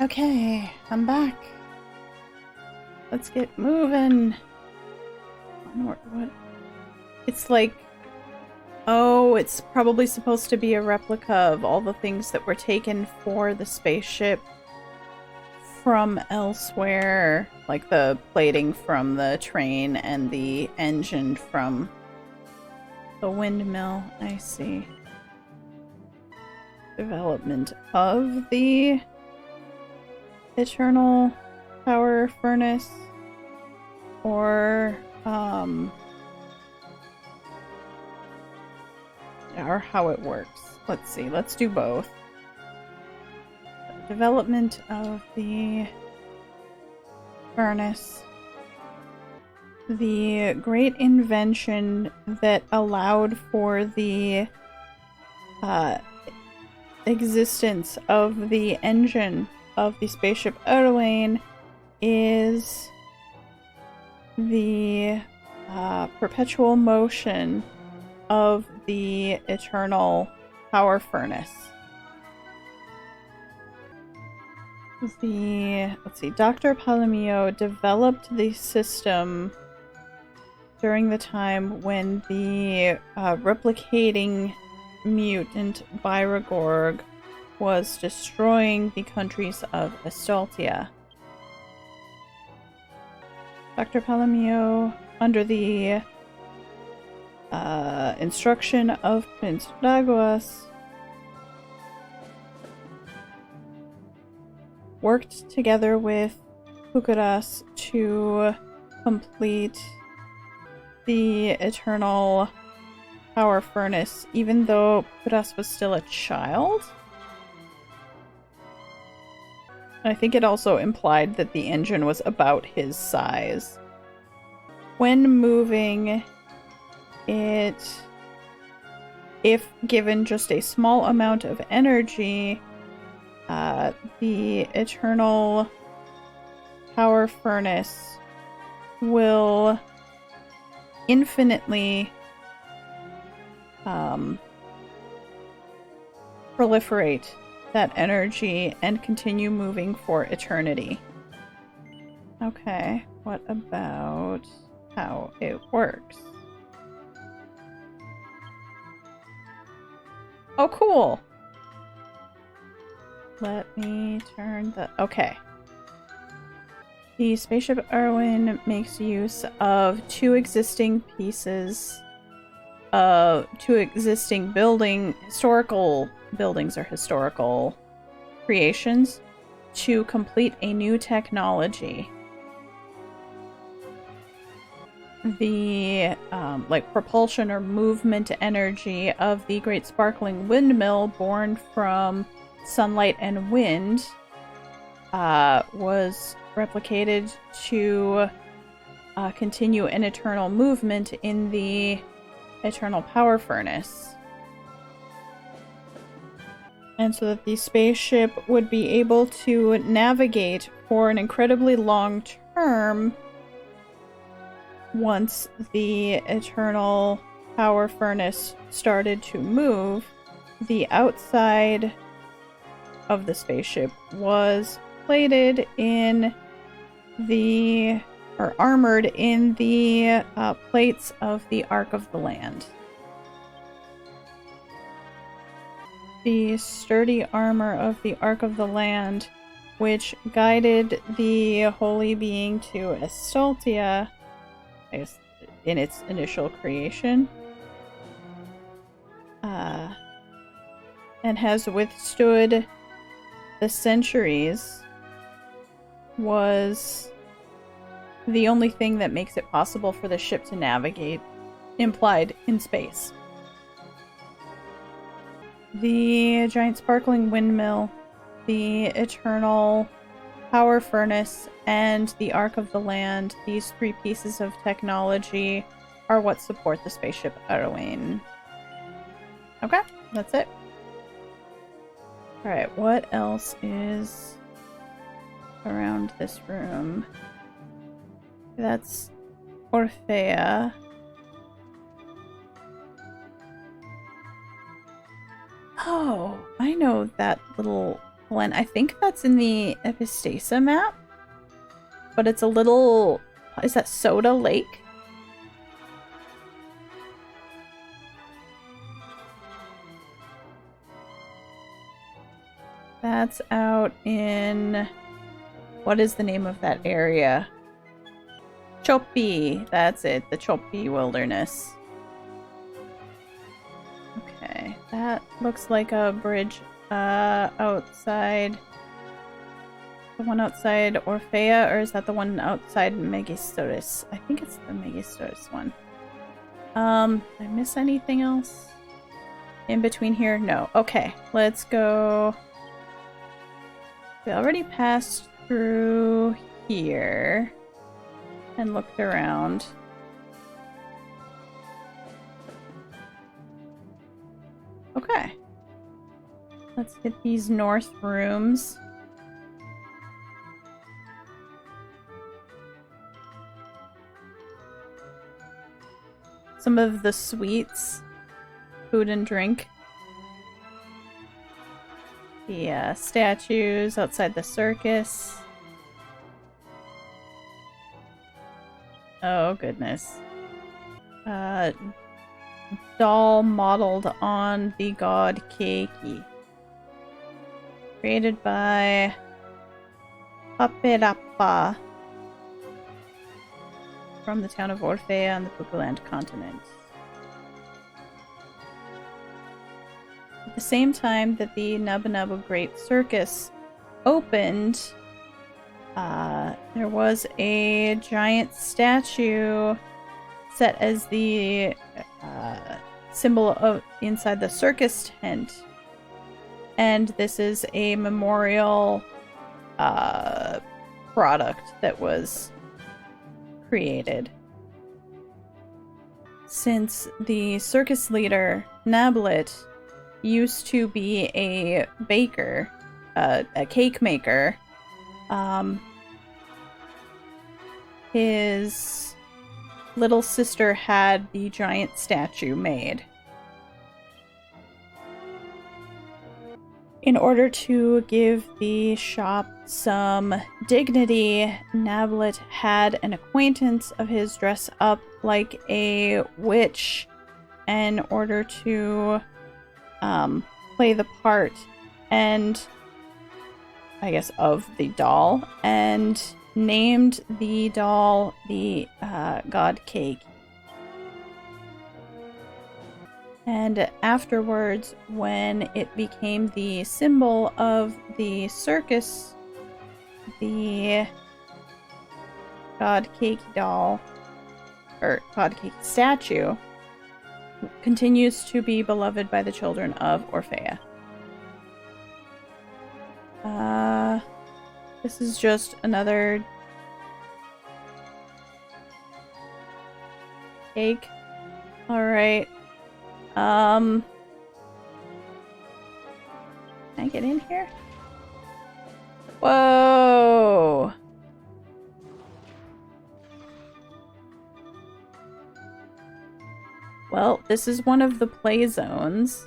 Okay, I'm back. Let's get moving. What? It's like... Oh, it's probably supposed to be a replica of all the things that were taken for the spaceship from elsewhere. Like the plating from the train and the engine from the windmill. I see. Development of the eternal power furnace, or how it works. Let's see, let's do both. Development of the furnace. The great invention that allowed for the existence of the engine of the spaceship Erwin is the perpetual motion of the eternal power furnace. Let's see, Dr. Palomio developed the system during the time when the replicating mutant Byragorg was destroying the countries of Estaltia. Dr. Palomio, under the instruction of Prince Daguas, worked together with Pukaras to complete the eternal power furnace, even though Pukaras was still a child. I think it also implied that the engine was about his size. When moving, if given just a small amount of energy, the eternal power furnace will infinitely proliferate that energy and continue moving for eternity. Okay, what about how it works? Oh, cool! Let me turn the... Okay. The spaceship Erwin makes use of two existing pieces of historical buildings or historical creations to complete a new technology. The propulsion or movement energy of the great sparkling windmill born from sunlight and wind was replicated to continue an eternal movement in the eternal power furnace. And so that the spaceship would be able to navigate for an incredibly long term once the eternal power furnace started to move. The outside of the spaceship was plated in armored in the plates of the Ark of the Land. The sturdy armor of the Ark of the Land, which guided the holy being to Estaltia, I guess, in its initial creation, and has withstood the centuries, was the only thing that makes it possible for the ship to navigate implied in space. The giant sparkling windmill, the eternal power furnace, and the Ark of the Land, these three pieces of technology are what support the spaceship Erwin. Okay, that's it. Alright, what else is around this room? That's Orphea. Oh, I know that little Glen. I think that's in the Epistasa map. But it's a little... Is that Soda Lake? That's out in... What is the name of that area? Chopi. That's it. The Chopi Wilderness. Okay. That looks like a bridge outside... The one outside Orphea, or is that the one outside Megistoris? I think it's the Megistoris one. Did I miss anything else in between here? No. Okay, let's go. We already passed through here and looked around. Okay. Let's hit these north rooms. Some of the sweets, food and drink. The statues outside the circus. Oh goodness. Doll modeled on the god Keiki. Created by Paperappa. From the town of Orphea on the Pukuland continent. At the same time that the Nabu Nabu Great Circus opened, there was a giant statue set as the symbol of inside the circus tent. And this is a memorial product that was created. Since the circus leader, Nablet, used to be a baker, a cake maker, his little sister had the giant statue made. In order to give the shop some dignity, Nablet had an acquaintance of his dress up like a witch in order to play the part and I guess of the doll, and named the doll the god Cake. And afterwards, when it became the symbol of the circus, the god Cake doll, or god Cake statue, continues to be beloved by the children of Orphea. This is just another cake. Alright. Can I get in here? Whoa! Well, this is one of the play zones.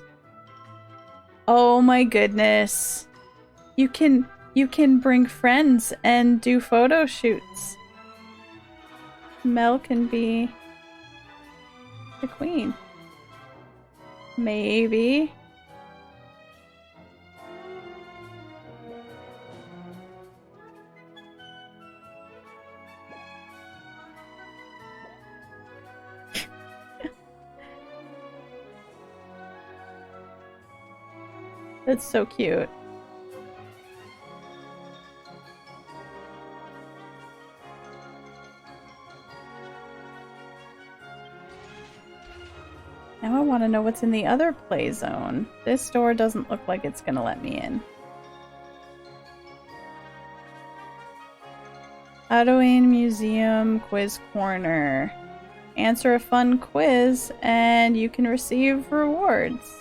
Oh my goodness. You can bring friends and do photo shoots. Mel can be the queen. Maybe. That's so cute. Now I want to know what's in the other play zone. This door doesn't look like it's gonna let me in. Halloween Museum Quiz Corner. Answer a fun quiz and you can receive rewards.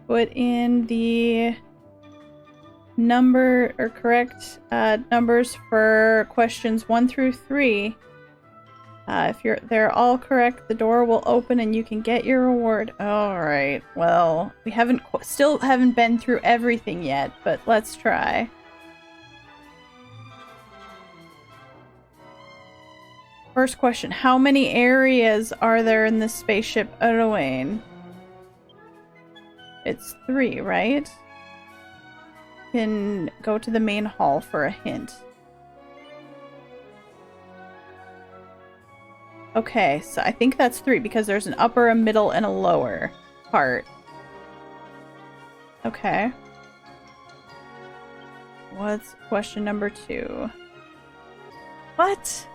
Put in the number or correct numbers for questions 1 through 3 If they're all correct, the door will open and you can get your reward. Alright, well, we still haven't been through everything yet, but let's try. First question, how many areas are there in the spaceship Owen? It's 3, right? You can go to the main hall for a hint. Okay, so I think that's 3 because there's an upper, a middle, and a lower part. Okay. What's question number 2? What?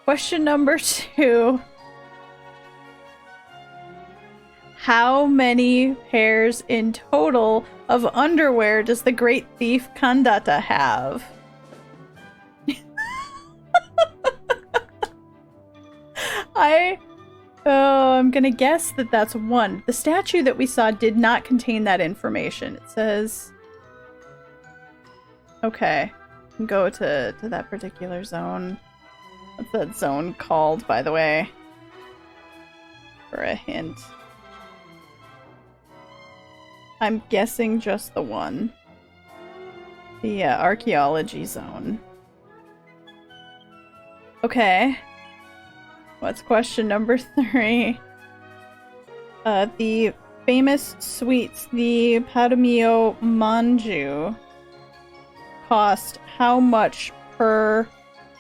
Question number 2. How many pairs in total of underwear does the great thief Kandata have? I'm gonna guess that that's 1. The statue that we saw did not contain that information. It says... Okay. Go to that particular zone. What's that zone called, by the way? For a hint. I'm guessing just the 1. The archaeology zone. Okay. What's question number 3? The famous sweets, the Padmio Manju, cost how much per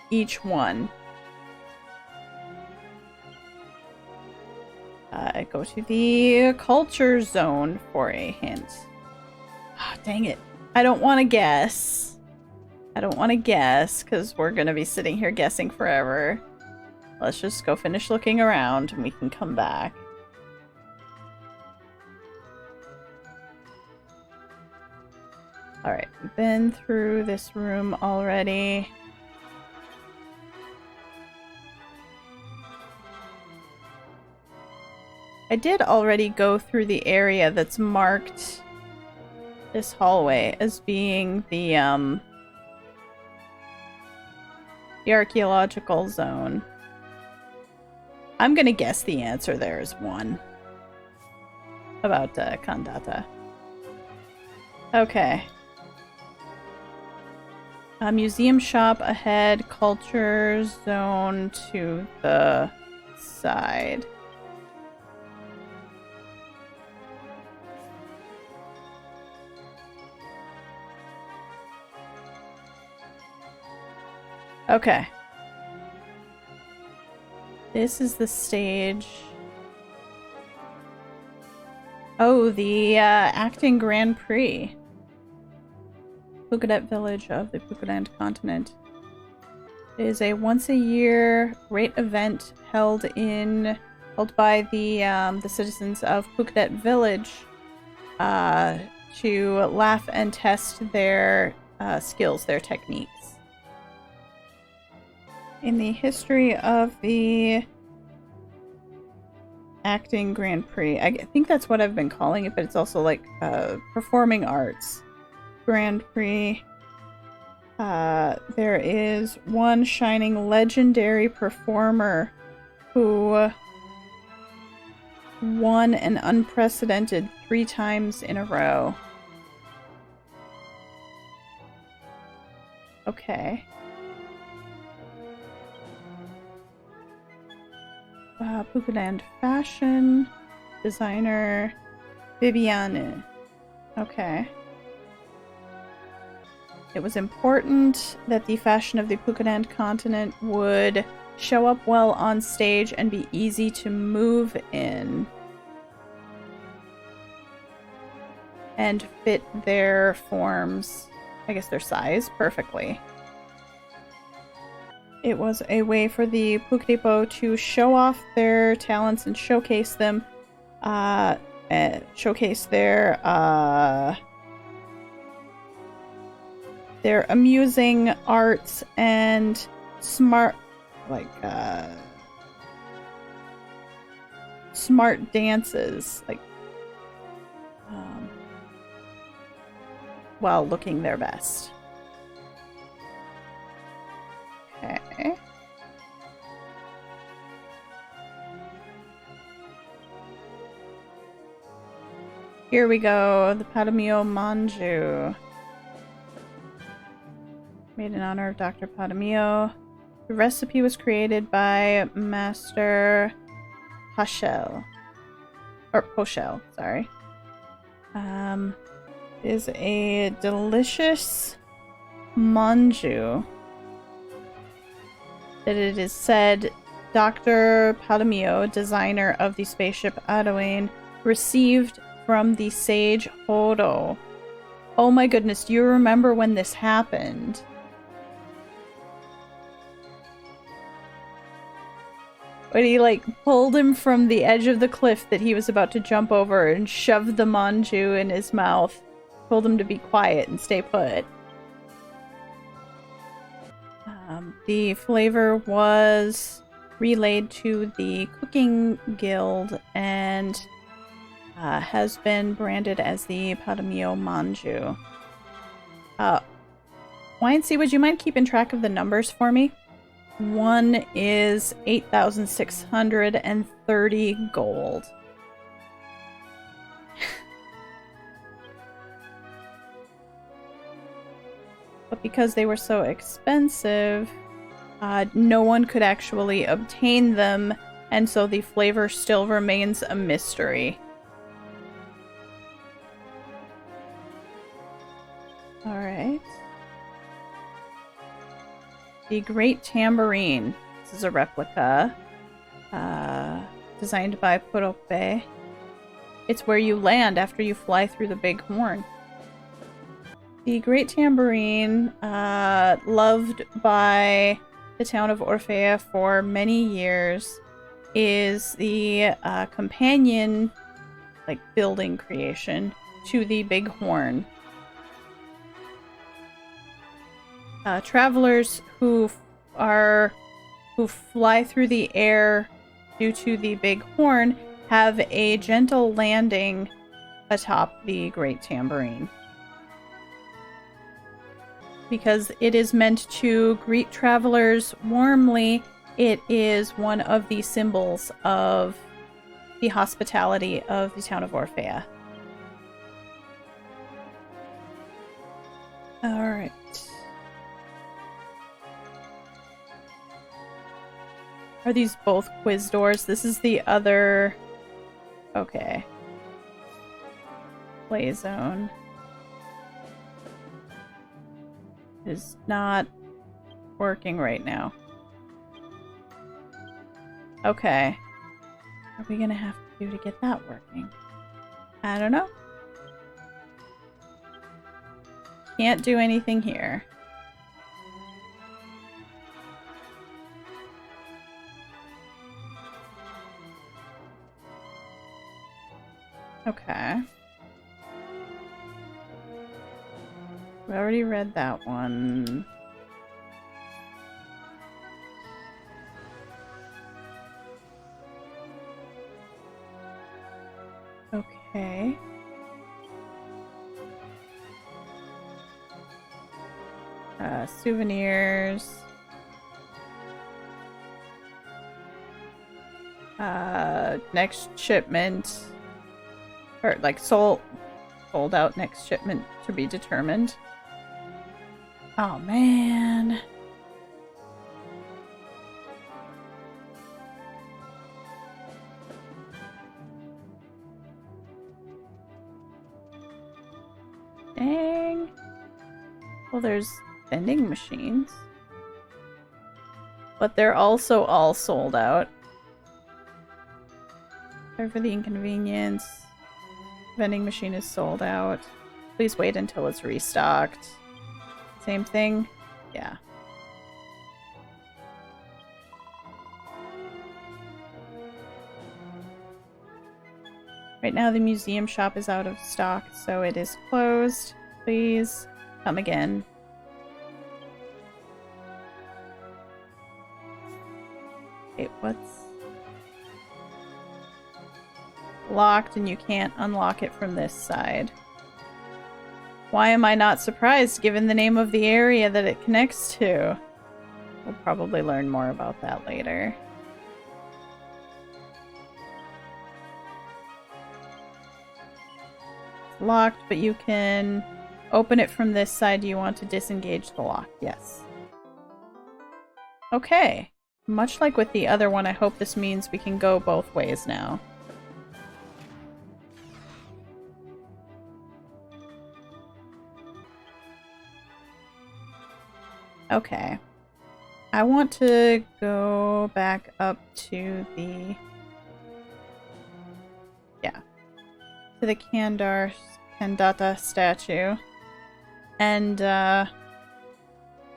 each one? Go to the culture zone for a hint. Oh, dang it. I don't want to guess. I don't want to guess, because we're going to be sitting here guessing forever. Let's just go finish looking around, and we can come back. Alright, we've been through this room already. I did already go through the area that's marked this hallway as being the archaeological zone. I'm gonna guess the answer there is 1. About Kandata. Okay. A museum shop ahead, culture zone to the side. Okay. This is the stage. Oh, the acting Grand Prix. Pukadet village of the Pukadet continent. It is a once-a-year great event held by the citizens of Pukadet village to laugh and test their skills, their techniques. In the history of the acting Grand Prix, I think that's what I've been calling it, but it's also like performing arts Grand Prix. There is one shining legendary performer who won an unprecedented 3 times in a row. Okay. Pukaland fashion designer Viviane. Okay. It was important that the fashion of the Pukaland continent would show up well on stage and be easy to move in. And fit their forms, I guess their size, perfectly. It was a way for the Pukadepo to show off their talents and showcase them. Showcase their amusing arts and smart dances, while looking their best. Okay. Here we go. The Padamio Manju. Made in honor of Dr. Padamio. The recipe was created by Master Pochel. Or Pochel, sorry. Is a delicious manju that it is said Dr. Padamio, designer of the spaceship Adowayne, received from the sage Hodo. Oh my goodness, do you remember when this happened? When he, like, pulled him from the edge of the cliff that he was about to jump over and shoved the manju in his mouth. Told him to be quiet and stay put. The flavor was relayed to the cooking guild and has been branded as the Padamio Manju. YNC, would you mind keeping track of the numbers for me? One is 8,630 gold. But because they were so expensive, no one could actually obtain them, and so the flavor still remains a mystery. Alright. The Great Tambourine. This is a replica. Designed by Purope. It's where you land after you fly through the Big Horn. The Great Tambourine, loved by the town of Orphea for many years, is the companion, like, building creation to the Big Horn. Travelers who fly through the air due to the Big Horn have a gentle landing atop the Great Tambourine. Because it is meant to greet travelers warmly, it is one of the symbols of the hospitality of the town of Orphea. Alright. Are these both quiz doors? This is the other... Okay. Play zone. Is not working right now. Okay. What are we gonna have to do to get that working? I don't know. Can't do anything here. Okay. We already read that one. Okay. Souvenirs. Next shipment. Or, like, sold out, next shipment to be determined. Oh, man. Dang. Well, there's vending machines. But they're also all sold out. Sorry for the inconvenience. Vending machine is sold out. Please wait until it's restocked. Same thing? Yeah. Right now the museum shop is out of stock, so it is closed. Please come again. Wait, what's... locked and you can't unlock it from this side. Why am I not surprised given the name of the area that it connects to? We'll probably learn more about that later. locked, but you can open it from this side. Do you want to disengage the lock? Yes. Okay. Much like with the other one, I hope this means we can go both ways now. Okay. I want to go back up to the... yeah. To the Kandata statue. And,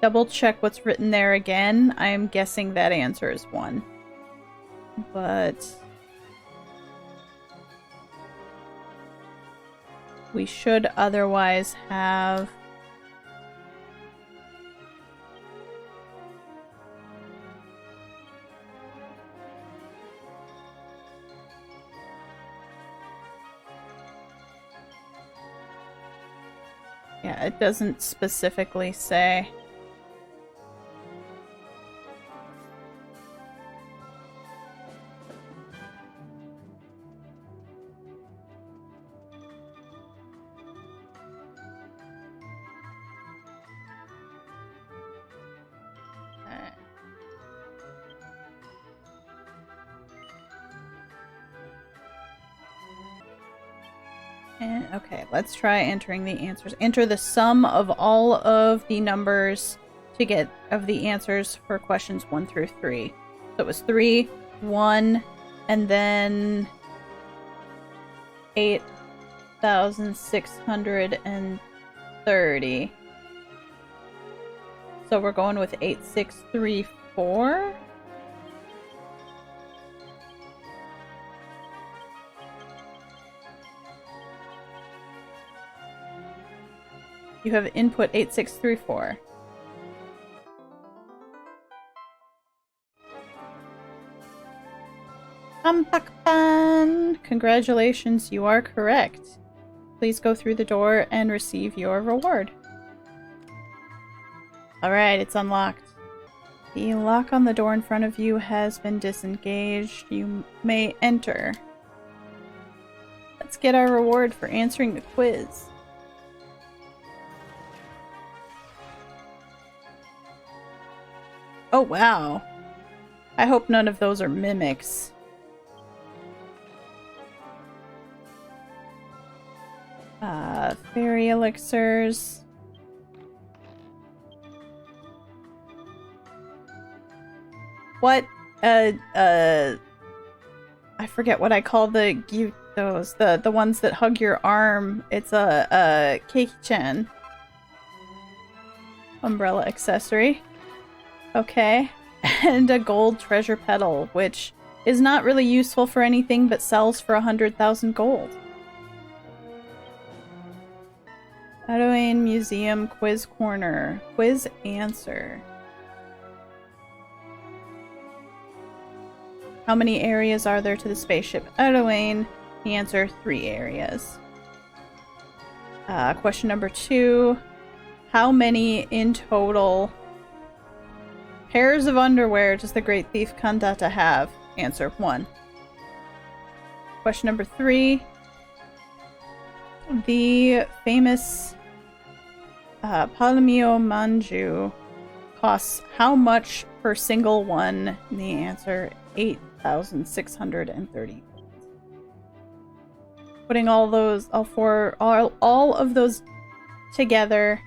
double check what's written there again. I am guessing that answer is 1. But... we should otherwise have... yeah, it doesn't specifically say. And, okay, let's try entering the answers. Enter the sum of all of the numbers to get of the answers for questions 1 through 3. So it was 3, 1, and then 8,630. So we're going with 8634. You have input 8634. Ampakpan! Congratulations, you are correct. Please go through the door and receive your reward. Alright, it's unlocked. The lock on the door in front of you has been disengaged. You may enter. Let's get our reward for answering the quiz. Oh, wow. I hope none of those are mimics. Fairy elixirs. What? I forget what I call those. The ones that hug your arm. It's a keiki-chan. Umbrella accessory. Okay. And a gold treasure petal, which is not really useful for anything but sells for 100,000 gold. Tatooine Museum Quiz Corner. Quiz answer. How many areas are there to the spaceship Tatooine? The answer, 3 areas. Question number 2. How many in total pairs of underwear does the Great Thief Kandata have? Answer, 1. Question number 3. The famous Palamio Manju costs how much per single one? The answer, 8,630. Putting all of those together,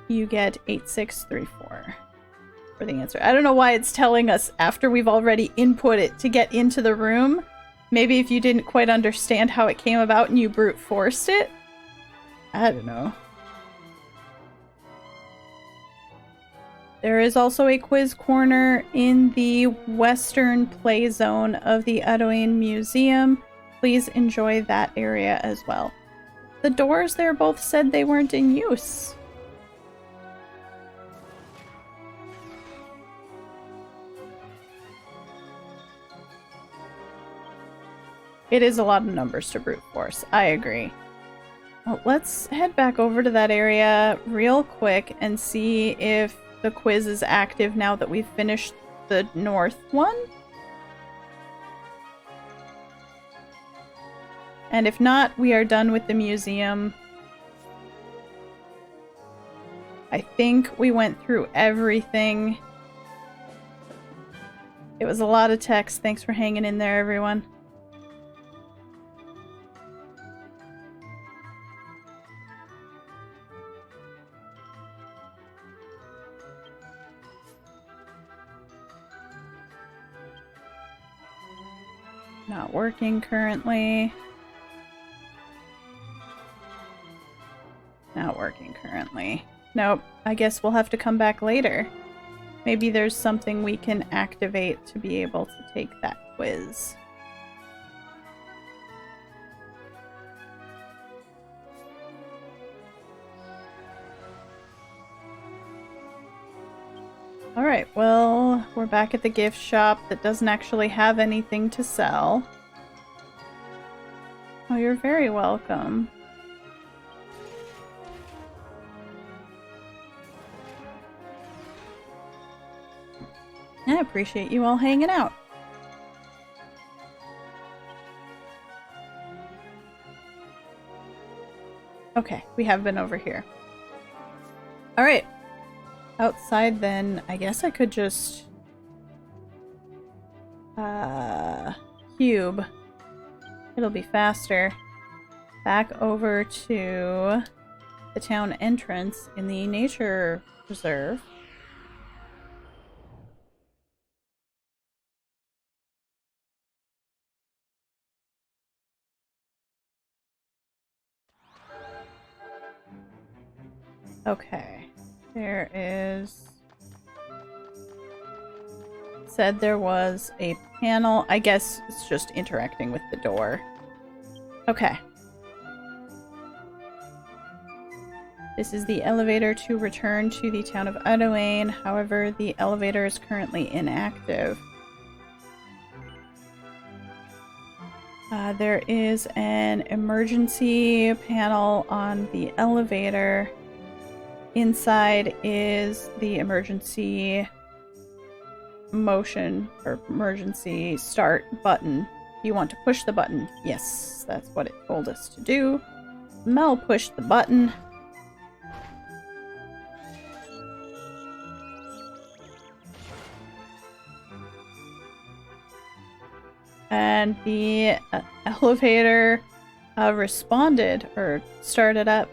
you get 8634 for the answer. I don't know why it's telling us after we've already input it to get into the room. Maybe if you didn't quite understand how it came about and you brute forced it? I don't know. There is also a quiz corner in the western play zone of the Tatooine Museum. Please enjoy that area as well. The doors there both said they weren't in use. It is a lot of numbers to brute force. I agree. Well, let's head back over to that area real quick and see if the quiz is active now that we've finished the north one. And if not, we are done with the museum. I think we went through everything. It was a lot of text. Thanks for hanging in there, everyone. Not working currently. Not working currently. Nope. I guess we'll have to come back later. Maybe there's something we can activate to be able to take that quiz. Alright, well, we're back at the gift shop that doesn't actually have anything to sell. Oh, you're very welcome. I appreciate you all hanging out. Okay, we have been over here. Alright. Outside then, I guess I could just... cube. It'll be faster. Back over to the town entrance in the nature reserve. Okay, there is... Said there was a panel. I guess it's just interacting with the door. Okay. This is the elevator to return to the town of Untitled. However, the elevator is currently inactive. There is an emergency panel on the elevator. Inside is the emergency motion or emergency start button. You want to push the button? Yes, that's what it told us to do. Mel pushed the button. And the elevator responded or started up.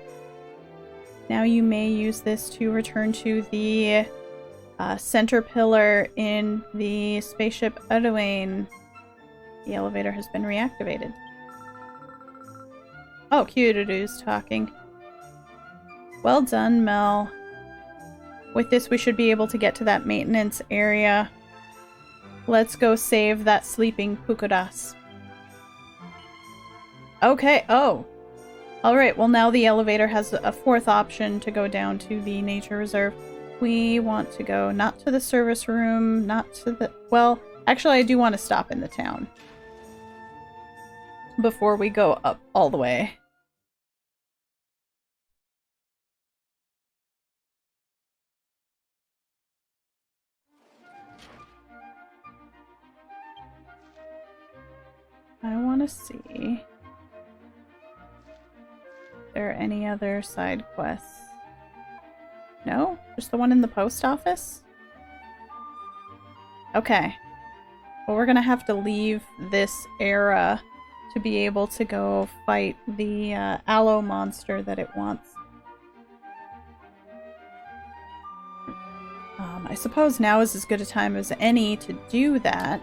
Now you may use this to return to the center pillar in the spaceship Untitled. The elevator has been reactivated. Oh, Kyududu's talking. Well done, Mel. With this, we should be able to get to that maintenance area. Let's go save that sleeping Pukudas. Okay, oh. Alright, well now the elevator has a fourth option to go down to the nature reserve. We want to go not to the service room, not to the... Well, actually I do want to stop in the town before we go up all the way. I want to see if there are any other side quests. No? Just the one in the post office? Okay. Well, we're gonna have to leave this era to be able to go fight the aloe monster that it wants. I suppose now is as good a time as any to do that.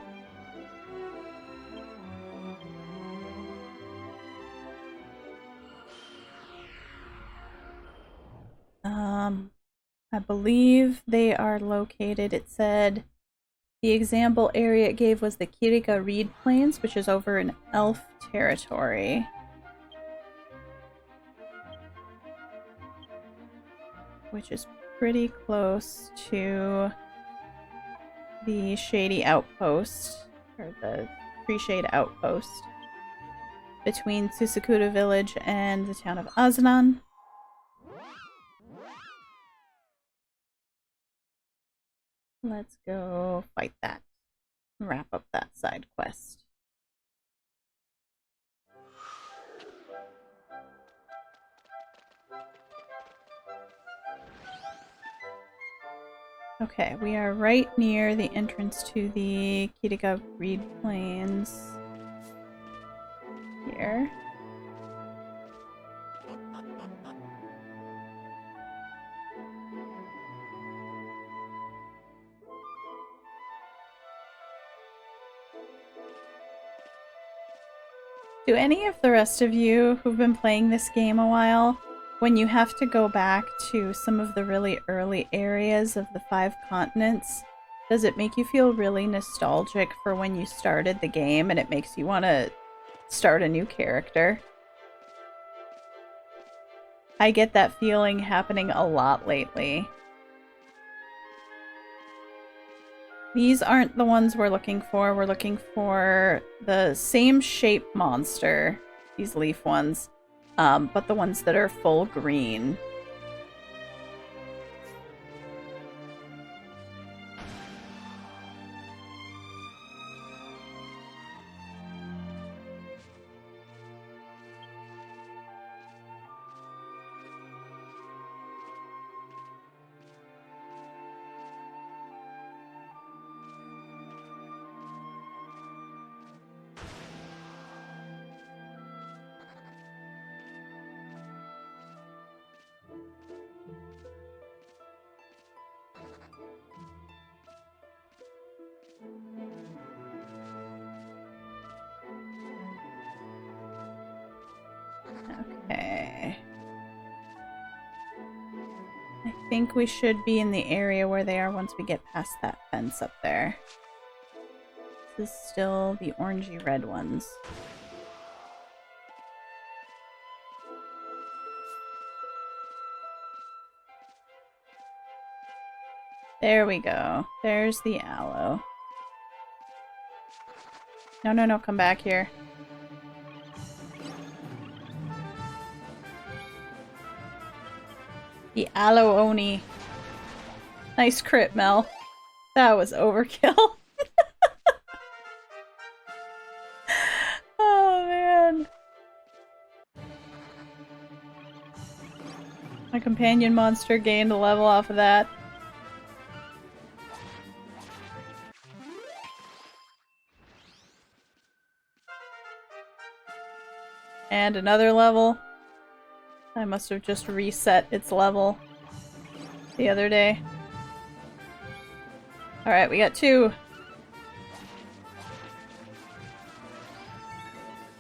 I believe they are located, it said, the example area it gave was the Kirika Reed Plains, which is over in Elf territory. Which is pretty close to the Shady Outpost, or the Tree Shade Outpost, between Susakuda Village and the town of Azanan. Let's go fight that. Wrap up that side quest. Okay, we are right near the entrance to the Kitika Reed Plains. Here. Do any of the rest of you who've been playing this game a while, when you have to go back to some of the really early areas of the 5 continents, does it make you feel really nostalgic for when you started the game and it makes you want to start a new character? I get that feeling happening a lot lately. These aren't the ones we're looking for. We're looking for the same shape monster, these leaf ones, but the ones that are full green. Okay. I think we should be in the area where they are once we get past that fence up there. This is still the orangey red ones. There we go. There's the aloe. No, no, no, come back here. The aloe oni. Nice crit, Mel. That was overkill. Oh, man. My companion monster gained a level off of that. And another level. I must have just reset its level the other day. Alright, we got 2.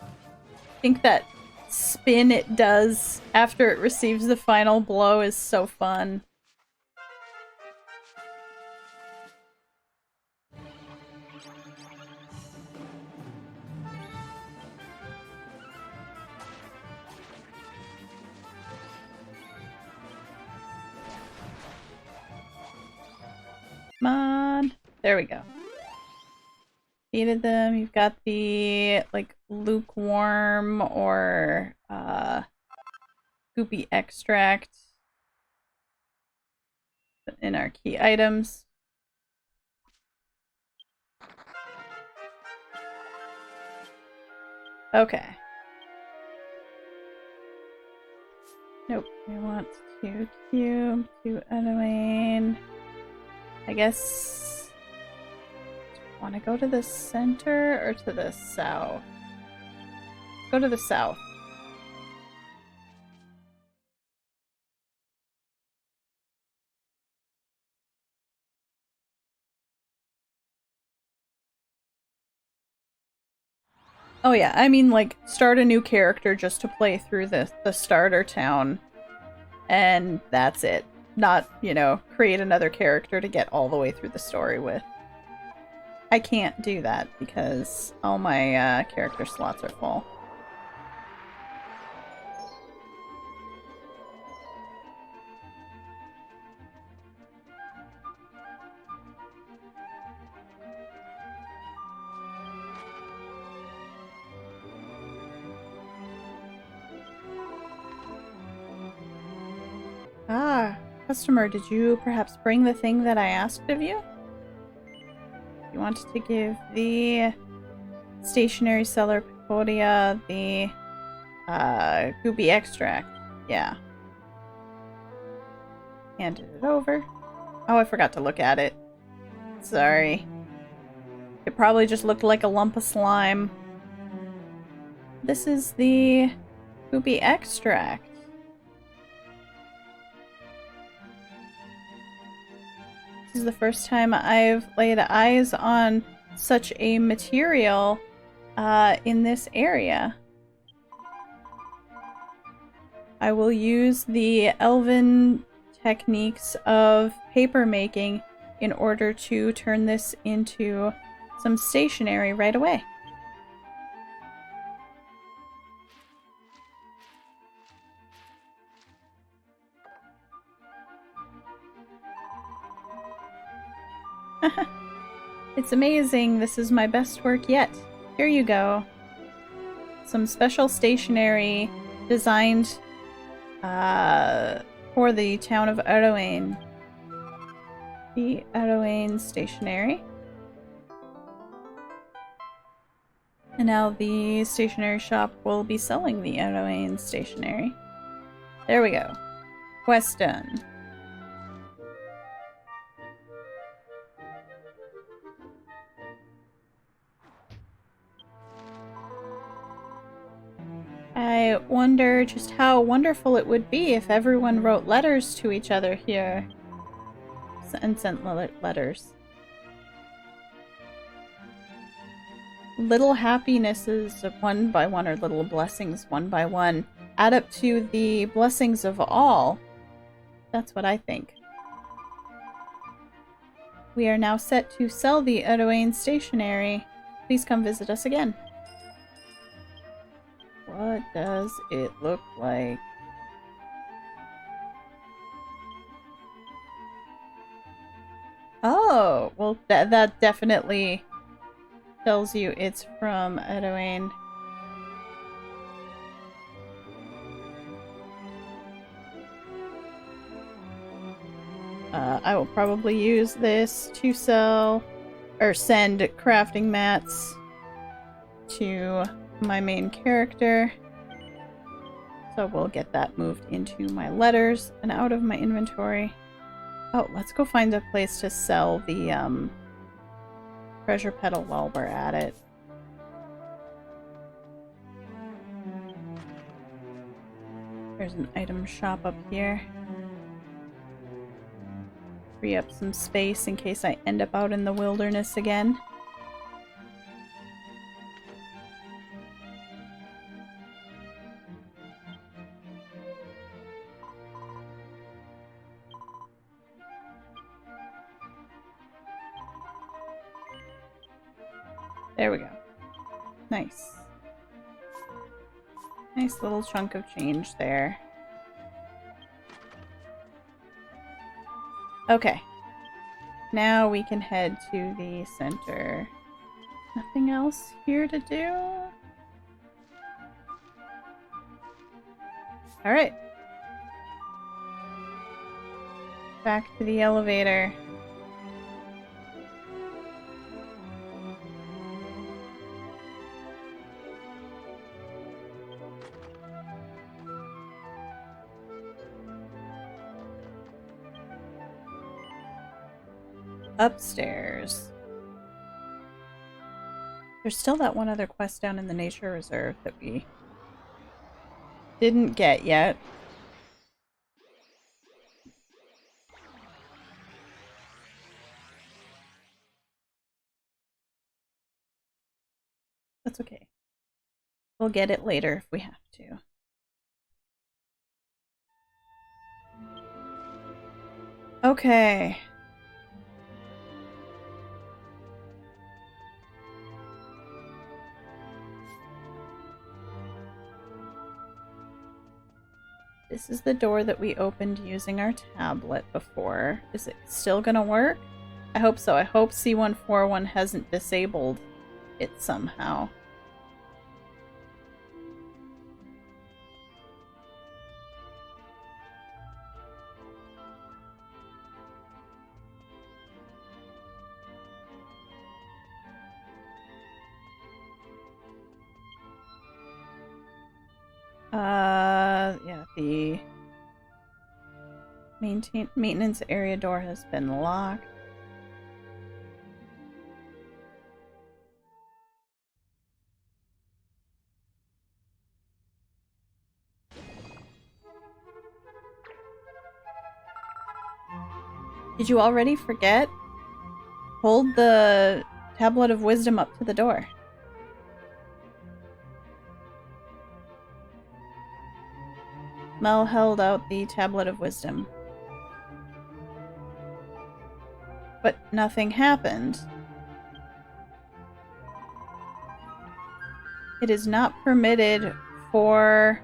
I think that spin it does after it receives the final blow is so fun. Come on. There we go. Defeated them. You've got the, like, lukewarm or, goopy extract in our key items. Okay. Nope. We want 2 cube, 2 Edwin. I guess... Want to go to the center or to the south? Go to the south. Oh yeah, I mean, like, start a new character just to play through the starter town. And that's it. Not, you know, create another character to get all the way through the story with. I can't do that because all my character slots are full. Ah, customer, did you perhaps bring the thing that I asked of you? You wanted to give the stationary seller Picodia the goopy extract. Yeah. Handed it over. Oh, I forgot to look at it. Sorry. It probably just looked like a lump of slime. This is the poopy extract. This is the first time I've laid eyes on such a material in this area. I will use the elven techniques of paper making in order to turn this into some stationery right away. It's amazing. This is my best work yet. Here you go. Some special stationery designed for the town of Ardoane. The Ardoane stationery. And now the stationery shop will be selling the Ardoane stationery. There we go. Quest done. I wonder just how wonderful it would be if everyone wrote letters to each other here. And sent letters. Little happinesses one by one, or little blessings one by one, add up to the blessings of all. That's what I think. We are now set to sell the Ardoane stationery. Please come visit us again. What does it look like? Oh, well, that definitely tells you it's from Ardoane. I will probably use this to sell or send crafting mats to my main character. So we'll get that moved into my letters and out of my inventory. Oh, let's go find a place to sell the treasure petal while we're at it. There's an item shop up here. Free up some space in case I end up out in the wilderness again. There we go. Nice. Nice little chunk of change there. Okay. Now we can head to the center. Nothing else here to do? Alright. Back to the elevator. Upstairs. There's still that one other quest down in the nature reserve that we didn't get yet. That's okay. We'll get it later if we have to. Okay. This is the door that we opened using our tablet before. Is it still gonna work? I hope so. I hope C141 hasn't disabled it somehow. Yeah, the Maintenance area door has been locked. Did you already forget? Hold the Tablet of Wisdom up to the door. Mel held out the Tablet of Wisdom. But nothing happened. It is not permitted for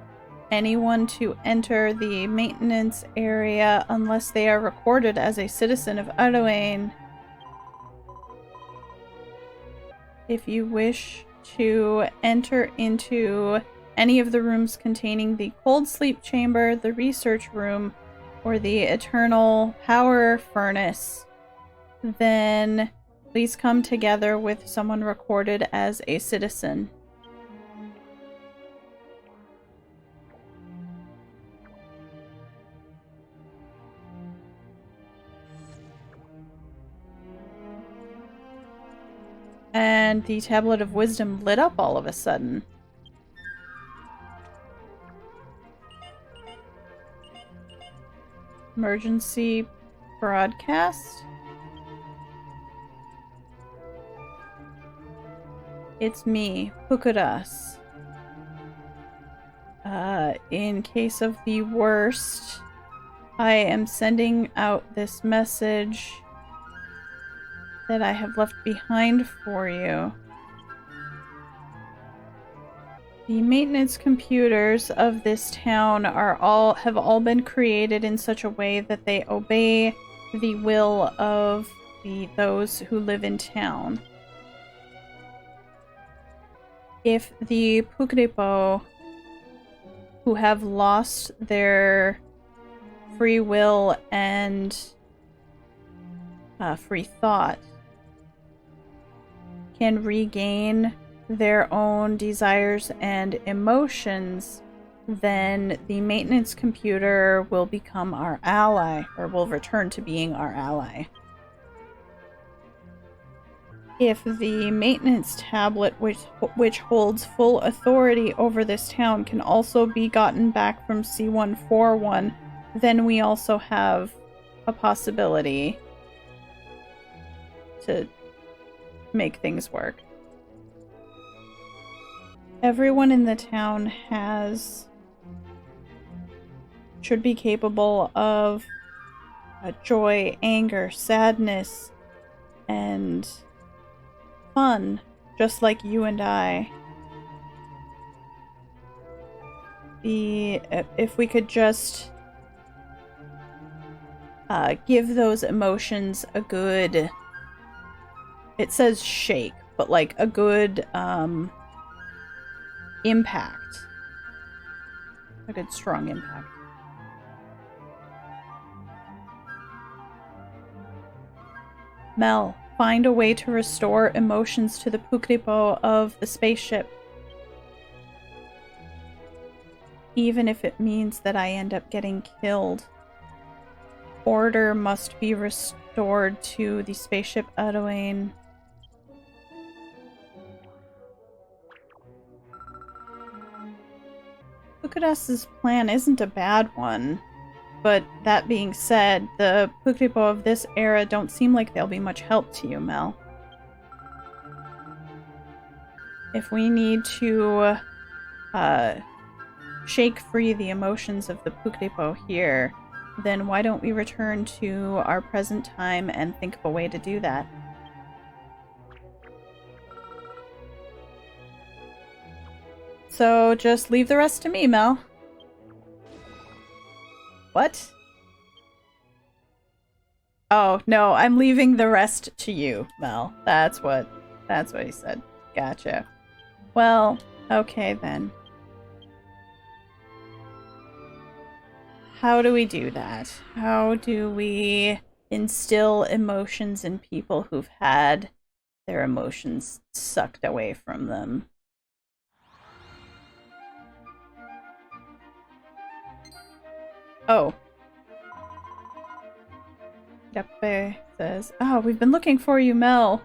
anyone to enter the maintenance area unless they are recorded as a citizen of Ardoane. If you wish to enter into any of the rooms containing the Cold Sleep Chamber, the Research Room, or the Eternal Power Furnace, then please come together with someone recorded as a citizen. And the Tablet of Wisdom lit up all of a sudden. Emergency broadcast? It's me, Pukudas. In case of the worst, I am sending out this message that I have left behind for you. The maintenance computers of this town have all been created in such a way that they obey the will of those who live in town. If the Pukripo who have lost their free will and free thought can regain their own desires and emotions, then the maintenance computer will become our ally, or will return to being our ally. If the maintenance tablet, which holds full authority over this town, can also be gotten back from C141, then we also have a possibility to make things work. Everyone in the town should be capable of joy, anger, sadness, and fun, just like you and I. If we could just give those emotions a good, it says shake, but like a good impact. A good strong impact. Mel, find a way to restore emotions to the Pukripo of the spaceship. Even if it means that I end up getting killed. Order must be restored to the spaceship Ardoane. Pukudas' plan isn't a bad one, but that being said, the Pukripo of this era don't seem like they'll be much help to you, Mel. If we need to shake free the emotions of the Pukripo here, then why don't we return to our present time and think of a way to do that? So just leave the rest to me, Mel. What? Oh, no, I'm leaving the rest to you, Mel. That's what he said. Gotcha. Well, okay then. How do we do that? How do we instill emotions in people who've had their emotions sucked away from them? Oh. Yappe says, "Oh, we've been looking for you, Mel."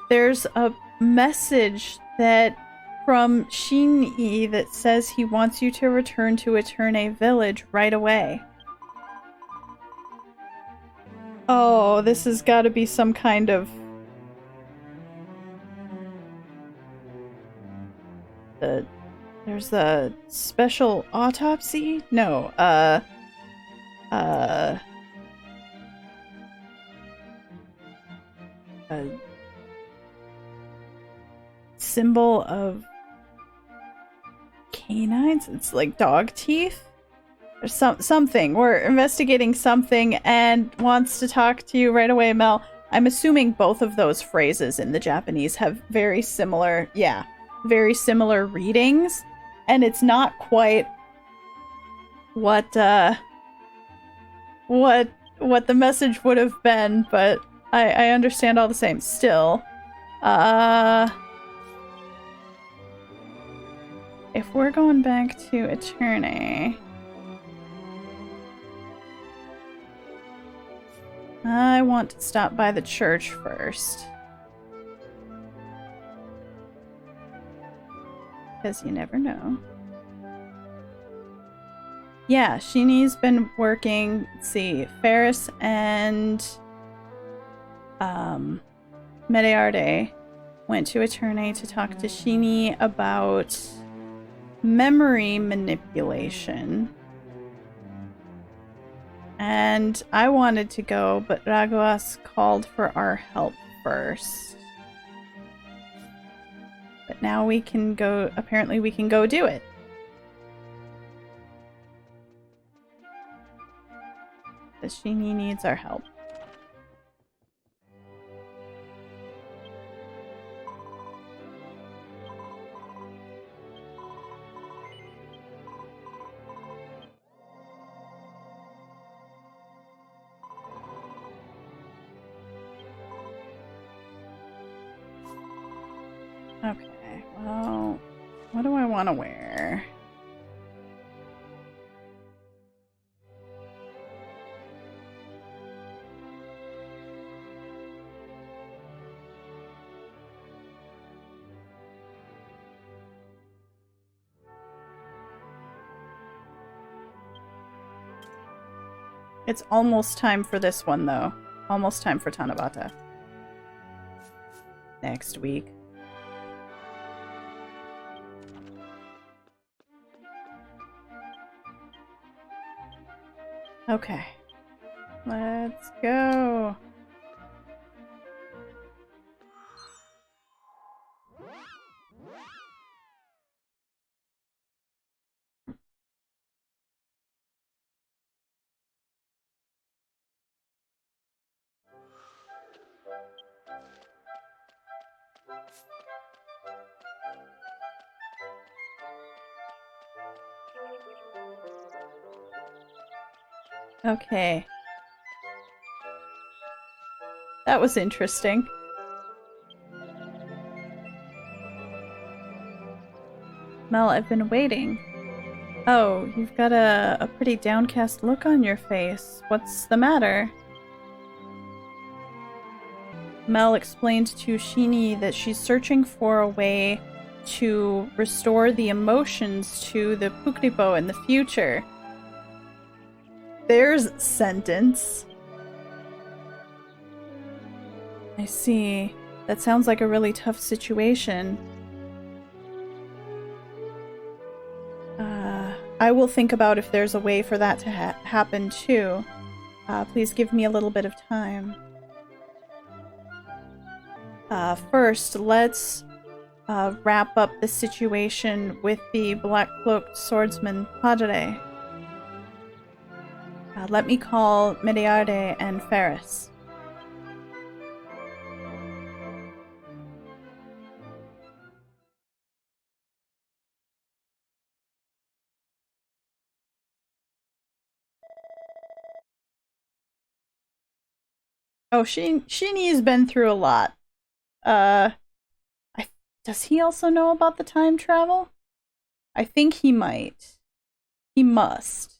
There's a message that from Shin-Yi that says he wants you to return to Eterne Village right away. Oh, this has got to be some kind of... There's a special autopsy? No, a symbol of canines? It's like dog teeth? Or something. We're investigating something and wants to talk to you right away, Mel. I'm assuming both of those phrases in the Japanese have very similar, very similar readings. And it's not quite what the message would have been, but I understand all the same. Still, if we're going back to Eterne, I want to stop by the church first. Because you never know. Yeah, Shini's been working. Let's see, Ferris and Medearde went to Eterne to talk to Shini about memory manipulation. And I wanted to go, but Raguas called for our help first. But now we can go, apparently we can go do it. The Shini needs our help. Okay, well, what do I want to wear? It's almost time for this one, though. Almost time for Tanabata. Next week. Okay. Let's go. Okay. That was interesting. Mel, I've been waiting. Oh, you've got a pretty downcast look on your face. What's the matter? Mel explained to Shini that she's searching for a way to restore the emotions to the Pukripo in the future. There's a sentence. I see. That sounds like a really tough situation. I will think about if there's a way for that to happen too. Please give me a little bit of time. First, let's wrap up the situation with the black-cloaked swordsman Padre. Let me call Medearde and Ferris. Oh, Shini's been through a lot. Does he also know about the time travel? I think he might. He must.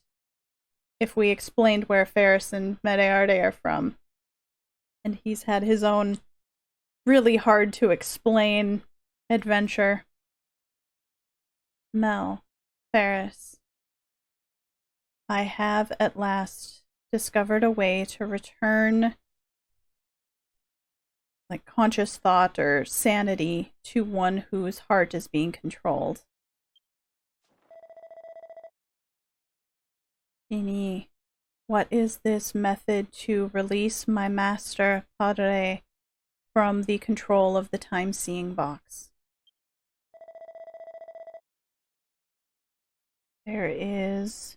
If we explained where Ferris and Medearde are from. And he's had his own really hard to explain adventure. Mel, Ferris, I have at last discovered a way to return like conscious thought or sanity to one whose heart is being controlled. Ginny, what is this method to release my master, Padre, from the control of the time-seeing box? There is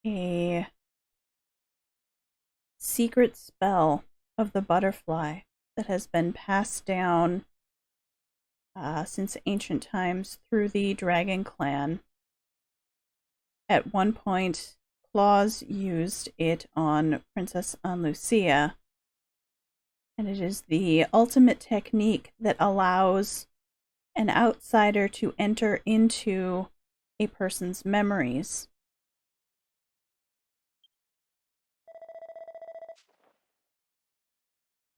a secret spell of the butterfly that has been passed down since ancient times through the dragon clan. At one point, Claus used it on Princess Anlucia, and it is the ultimate technique that allows an outsider to enter into a person's memories.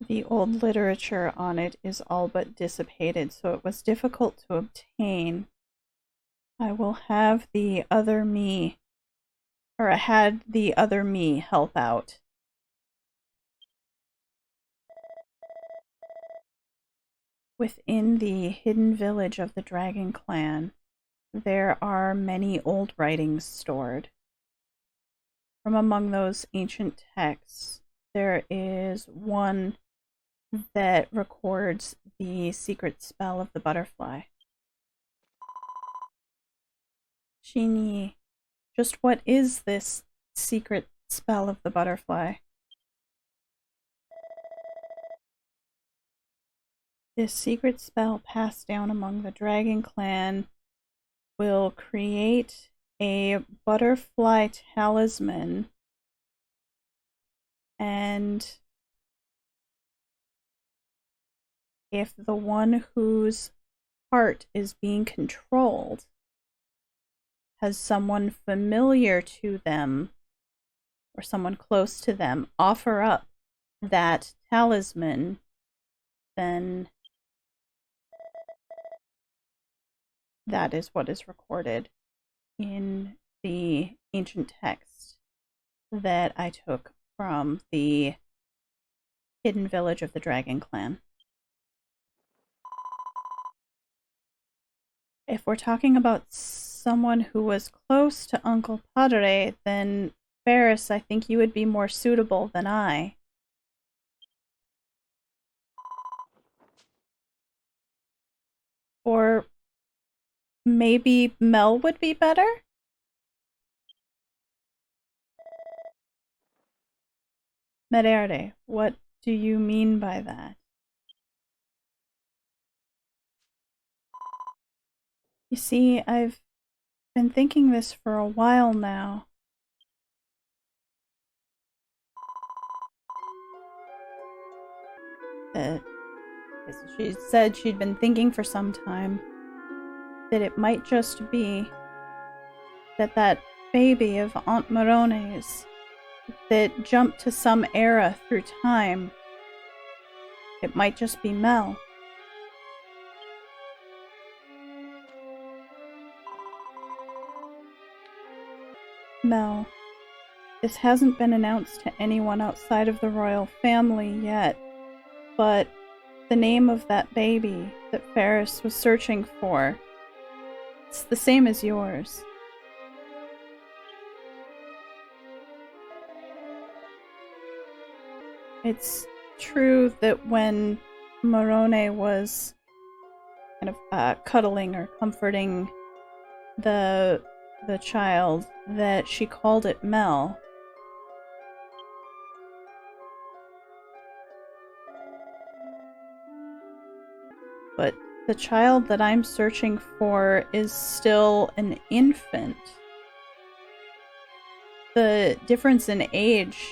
The old literature on it is all but dissipated, so it was difficult to obtain. I will have the other me, or I had the other me help out. Within the hidden village of the Dragon Clan, there are many old writings stored. From among those ancient texts, there is one that records the secret spell of the butterfly. Shinyi, just what is this secret spell of the butterfly? This secret spell passed down among the Dragon Clan will create a butterfly talisman, and if the one whose heart is being controlled has someone familiar to them or someone close to them offer up that talisman, then that is what is recorded in the ancient text that I took from the hidden village of the Dragon Clan. If we're talking about someone who was close to Uncle Padre, then Ferris, I think you would be more suitable than I. Or maybe Mel would be better? Medearde, what do you mean by that? You see, I've been thinking this for a while now. She said she'd been thinking for some time that it might just be that baby of Aunt Morone's that jumped to some era through time, it might just be Mel. Mel, this hasn't been announced to anyone outside of the royal family yet, but the name of that baby that Ferris was searching for, it's the same as yours. It's true that when Morone was kind of cuddling or comforting the child, that she called it Mel. But the child that I'm searching for is still an infant. The difference in age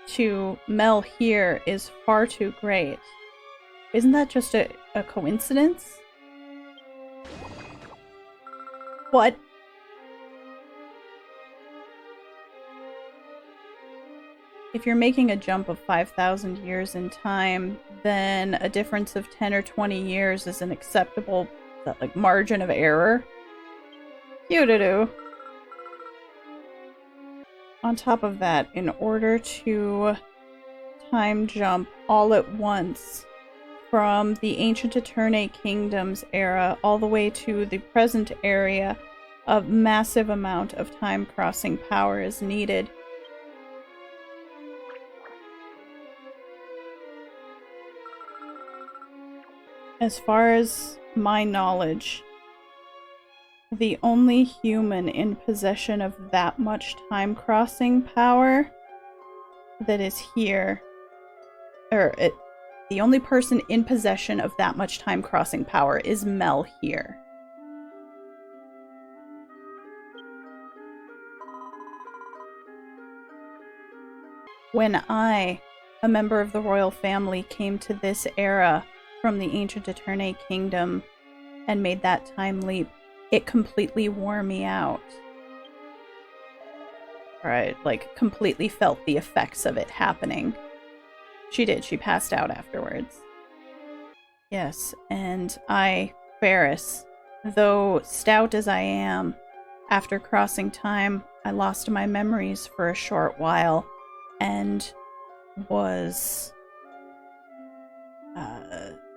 to Mel here is far too great. Isn't that just a coincidence? What? if you're making a jump of 5,000 years in time, then a difference of 10 or 20 years is an acceptable, like, margin of error. Doo-doo-doo. On top of that, in order to time jump all at once from the ancient Eterne Kingdoms era all the way to the present area, a massive amount of time-crossing power is needed. As far as my knowledge, the only human in possession of that much time-crossing power that is here, the only person in possession of that much time-crossing power is Mel here. When I, a member of the royal family, came to this era from the ancient Eterne Kingdom and made that time leap, it completely wore me out. Or I, like, completely felt the effects of it happening. She did. She passed out afterwards. Yes, and I, Ferris, though stout as I am, after crossing time, I lost my memories for a short while and was...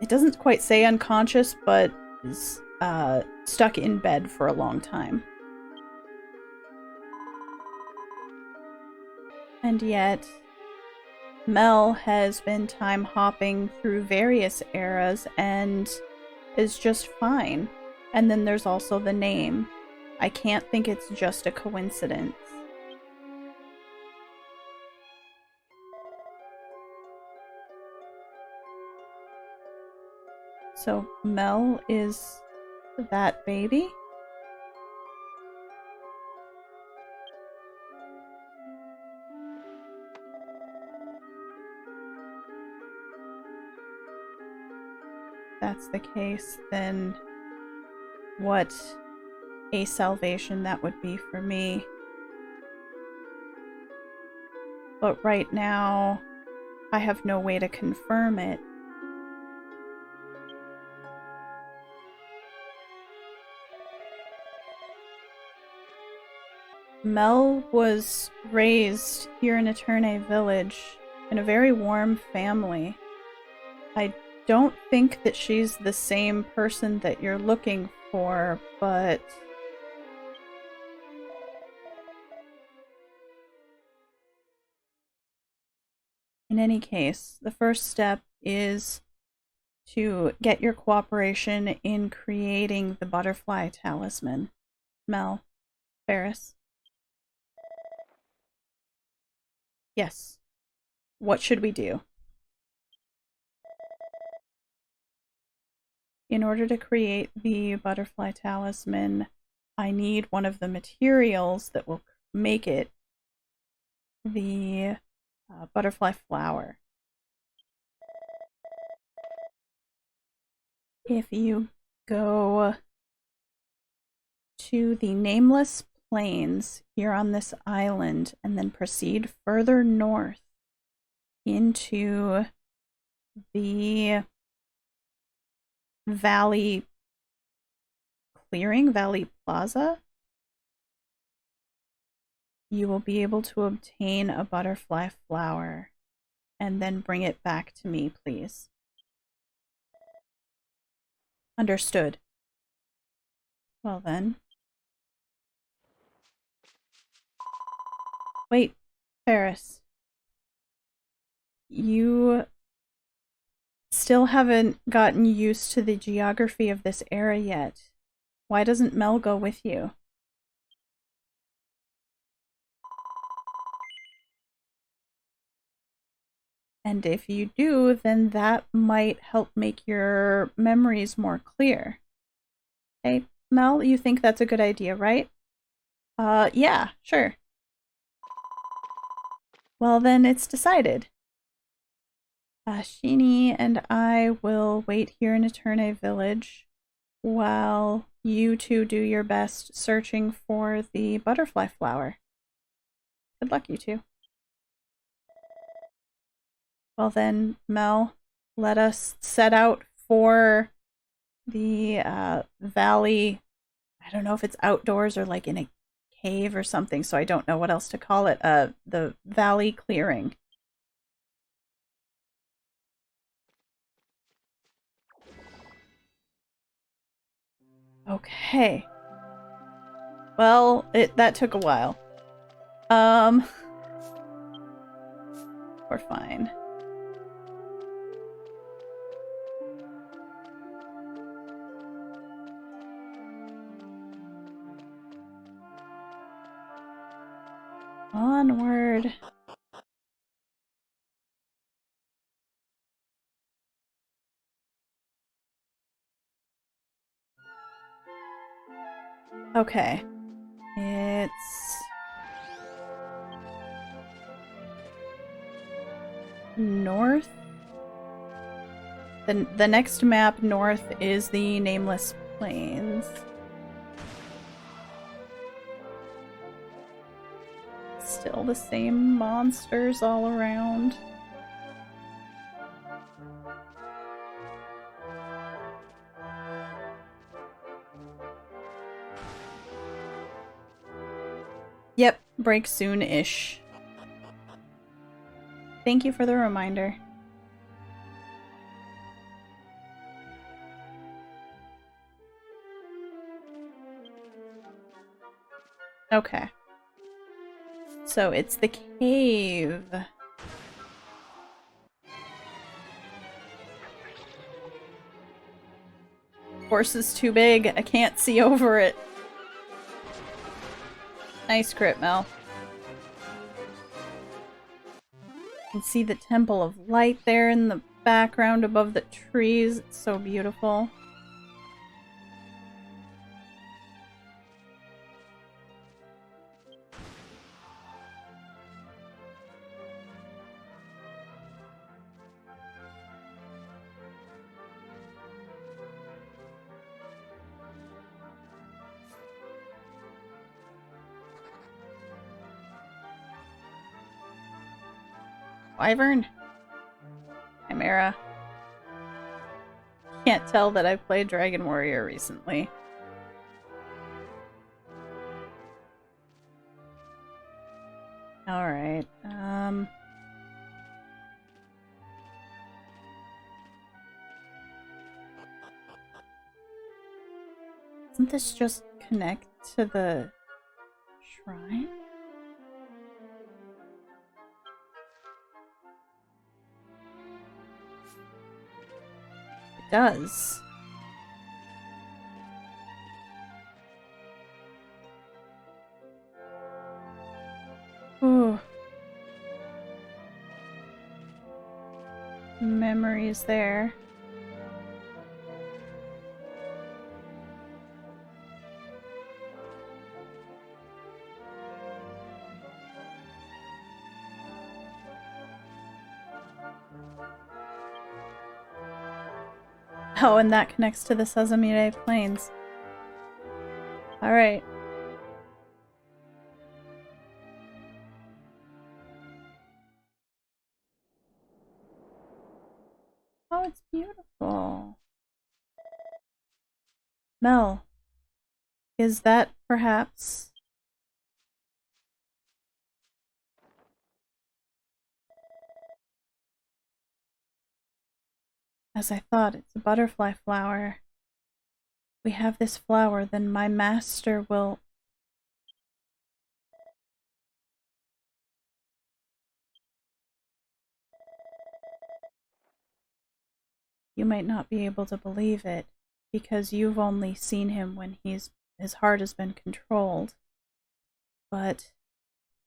it doesn't quite say unconscious, but is stuck in bed for a long time. And yet, Mel has been time hopping through various eras and is just fine. And then there's also the name. I can't think it's just a coincidence. So Mel is that baby? That's the case, then what a salvation that would be for me. But right now, I have no way to confirm it. Mel was raised here in Eterne Village in a very warm family. I don't think that she's the same person that you're looking for, but... in any case, the first step is to get your cooperation in creating the butterfly talisman. Mel, Ferris. Yes. What should we do? In order to create the butterfly talisman, I need one of the materials that will make it the butterfly flower. If you go to the Nameless Plains here on this island and then proceed further north into the Valley Clearing, Valley Plaza, you will be able to obtain a butterfly flower and then bring it back to me, please. Understood. Well then. Wait, Ferris. You still haven't gotten used to the geography of this era yet. Why doesn't Mel go with you? And if you do, then that might help make your memories more clear. Hey, Mel, you think that's a good idea, right? Yeah, sure. Well, then it's decided. Sheenie and I will wait here in Eterne Village while you two do your best searching for the butterfly flower. Good luck, you two. Well then, Mel, let us set out for the valley. I don't know if it's outdoors or like in a cave or something, so I don't know what else to call it. The valley clearing. Okay. Well, that took a while. We're fine. Onward. Okay. It's north. The next map north is the Nameless Plains. Still the same monsters all around. Yep, break soon-ish. Thank you for the reminder. Okay. So it's the cave. Horse is too big. I can't see over it. Nice crit, Mel. You can see the Temple of Light there in the background above the trees. It's so beautiful. Wyvern? Chimera. Can't tell that I've played Dragon Warrior recently. Alright, doesn't this just connect to the shrine? It does. Ooh. Memories there. Oh, and that connects to the Sesame Plains. Alright. Oh, it's beautiful. Mel, is that perhaps... As I thought, it's a butterfly flower. We have this flower, then my master will... You might not be able to believe it, because you've only seen him when his heart has been controlled. But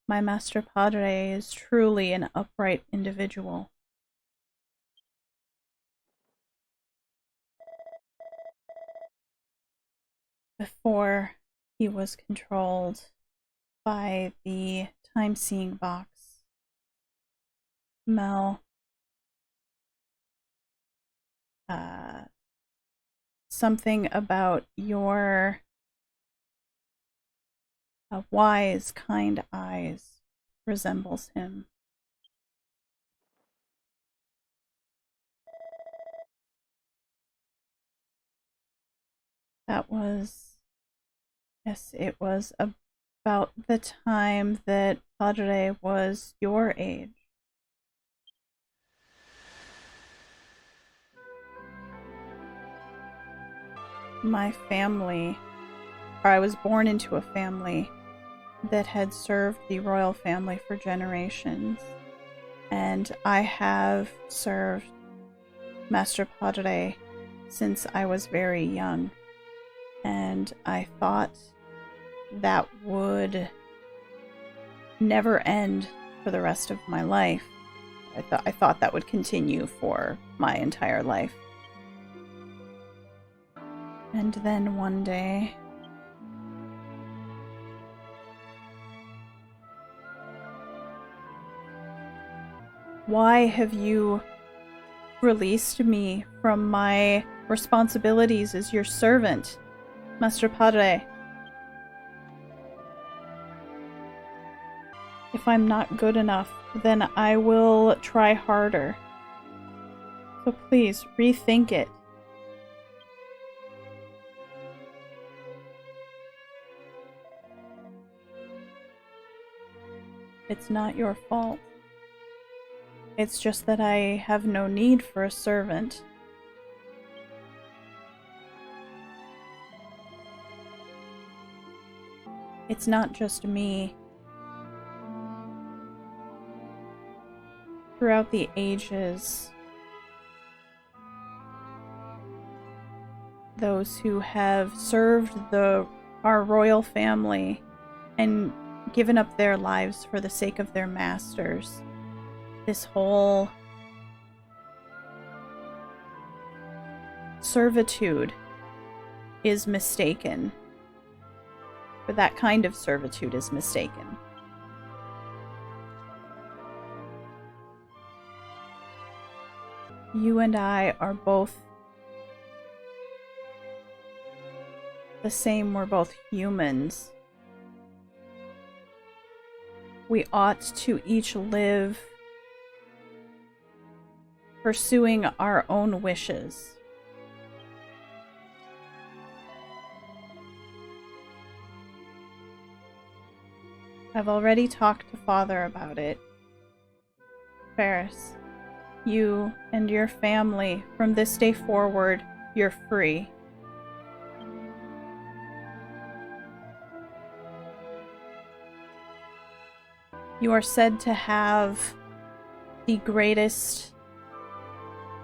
my Master Padre is truly an upright individual. Before he was controlled by the time-seeing box, Mel, something about your wise, kind eyes resembles him. That was... Yes, it was about the time that Padre was your age. My family, or I was born into a family that had served the royal family for generations, and I have served Master Padre since I was very young, and I thought that would never end for the rest of my life. I thought that would continue for my entire life. And then one day, why have you released me from my responsibilities as your servant, Master Padre? If I'm not good enough, then I will try harder. So please, rethink it. It's not your fault. It's just that I have no need for a servant. It's not just me. Throughout the ages, those who have served our royal family and given up their lives for the sake of their masters, this whole servitude is mistaken. For that kind of servitude is mistaken. You and I are both the same. We're both humans. We ought to each live pursuing our own wishes. I've already talked to Father about it. Ferris, you and your family, from this day forward, you're free. You are said to have the greatest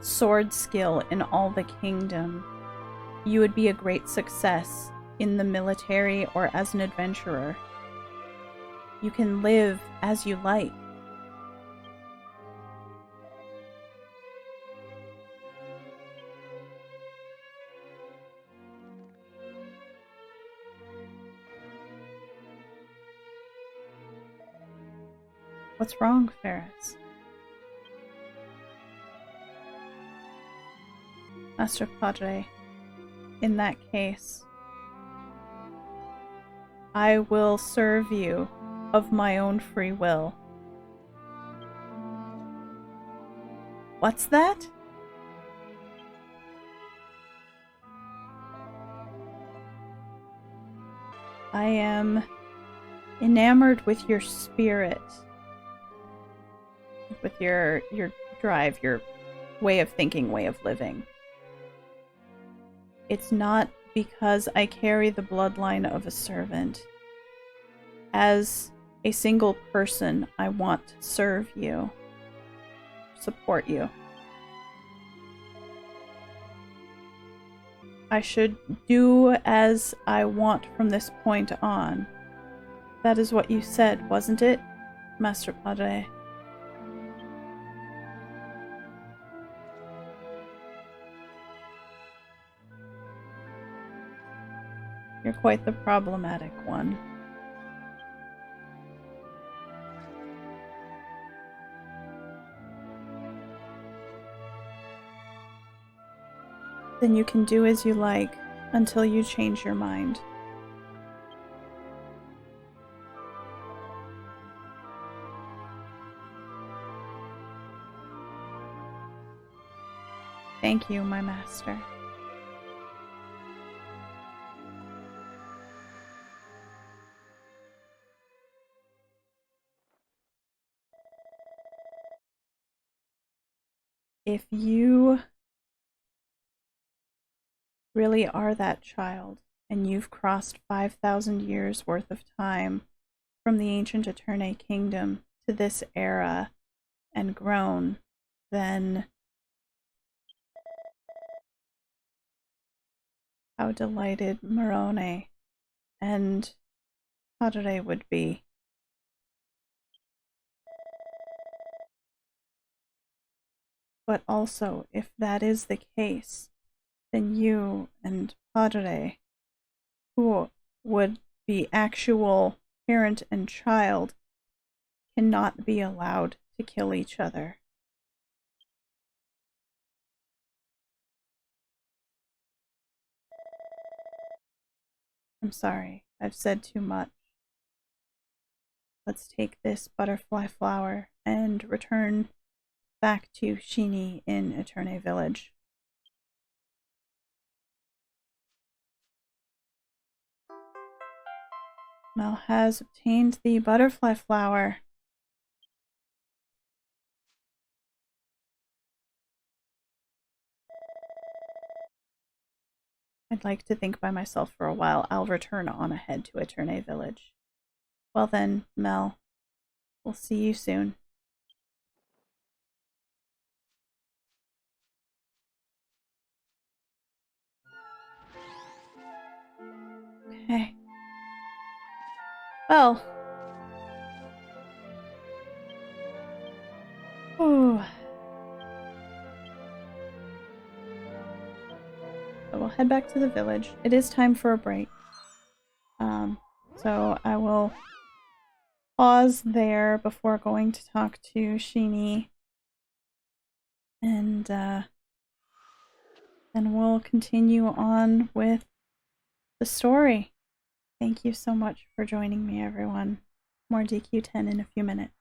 sword skill in all the kingdom. You would be a great success in the military or as an adventurer. You can live as you like. What's wrong, Ferris? Master Padre, in that case, I will serve you of my own free will. What's that? I am enamored with your spirit, with your drive, your way of thinking, way of living. It's not because I carry the bloodline of a servant. As a single person, I want to serve you, support you. I should do as I want from this point on. That is what you said, wasn't it, Master Padre? You're quite the problematic one. Then you can do as you like until you change your mind. Thank you, my master. if you really are that child and you've crossed 5,000 years worth of time from the ancient Eterne kingdom to this era and grown, then how delighted Morone and Padre would be. But also, if that is the case, then you and Padre, who would be actual parent and child, cannot be allowed to kill each other. I'm sorry, I've said too much. Let's take this butterfly flower and return back to Shini in Eterne Village. Mel has obtained the butterfly flower. I'd like to think by myself for a while. I'll return on ahead to Eterne Village. Well then, Mel, we'll see you soon. Okay. Well. Ooh. So we'll head back to the village. It is time for a break. So I will pause there before going to talk to Shini. And then we'll continue on with the story. Thank you so much for joining me, everyone. More DQ10 in a few minutes.